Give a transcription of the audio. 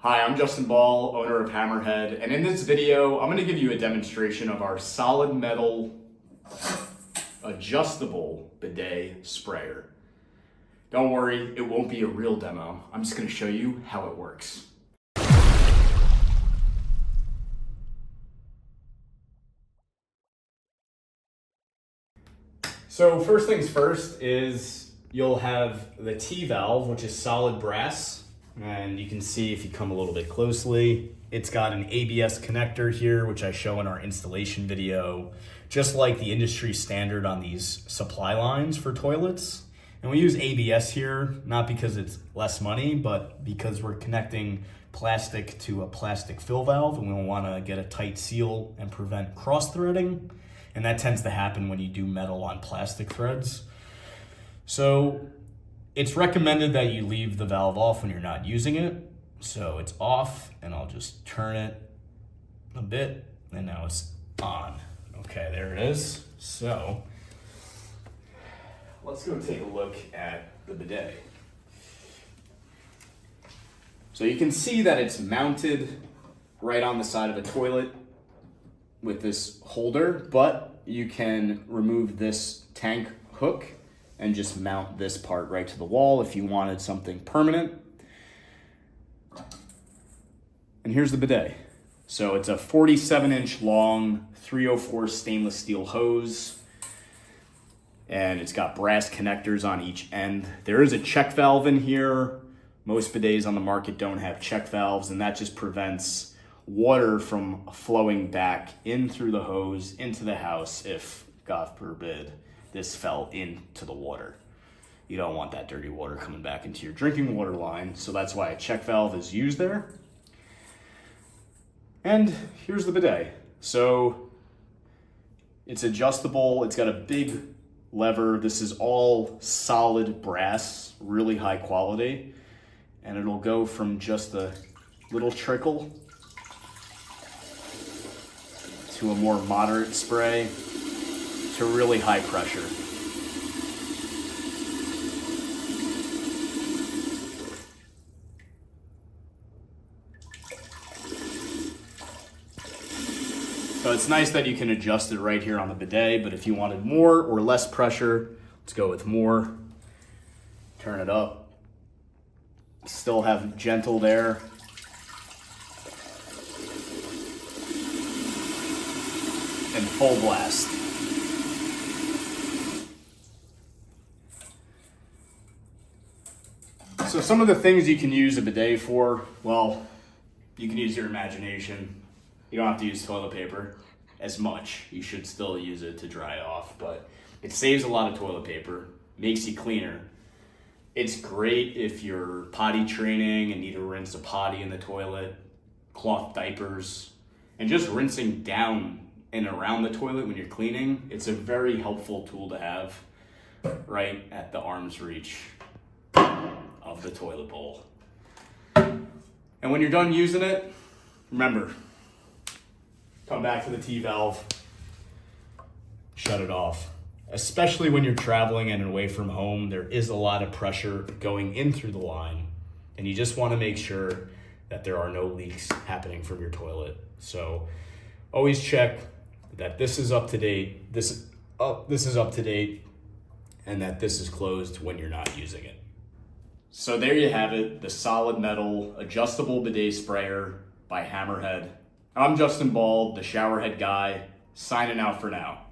Hi, I'm Justin Ball, owner of HammerHead, and in this video, I'm going to give you a demonstration of our solid metal adjustable bidet sprayer. Don't worry, it won't be a real demo. I'm just going to show you how it works. So first things first is you'll have the T valve, which is solid brass. And you can see if you come a little bit closely, it's got an ABS connector here, which I show in our installation video, just like the industry standard on these supply lines for toilets. And we use ABS here, not because it's less money, but because we're connecting plastic to a plastic fill valve and we want to get a tight seal and prevent cross-threading. And that tends to happen when you do metal on plastic threads. So it's recommended that you leave the valve off when you're not using it. So it's off, and I'll just turn it a bit, and now it's on. Okay, there it is. So let's go take a look at the bidet. So you can see that it's mounted right on the side of a toilet with this holder, but you can remove this tank hook and just mount this part right to the wall if you wanted something permanent. And here's the bidet. So it's a 47-inch long 304 stainless steel hose, and it's got brass connectors on each end. There is a check valve in here. Most bidets on the market don't have check valves, and that just prevents water from flowing back in through the hose into the house if, God forbid, this fell into the water. You don't want that dirty water coming back into your drinking water line, so that's why a check valve is used there. And here's the bidet. So it's adjustable, it's got a big lever. This is all solid brass, really high quality, and it'll go from just a little trickle to a more moderate spray to really high pressure. So it's nice that you can adjust it right here on the bidet, but if you wanted more or less pressure, let's go with more. Turn it up. Still have gentle there. And full blast. So some of the things you can use a bidet for, well, you can use your imagination. You don't have to use toilet paper as much. You should still use it to dry off, but it saves a lot of toilet paper, makes you cleaner. It's great if you're potty training and need to rinse a potty in the toilet, cloth diapers, and just rinsing down and around the toilet when you're cleaning. It's a very helpful tool to have right at the arm's reach of the toilet bowl. And when you're done using it, remember, come back to the T valve, shut it off. Especially when you're traveling and away from home, there is a lot of pressure going in through the line, and you just want to make sure that there are no leaks happening from your toilet. So always check that this is up to date, this is up to date, and that this is closed when you're not using it. So there you have it, the solid metal adjustable bidet sprayer by HammerHead. I'm Justin Ball, the shower head guy, signing out for now.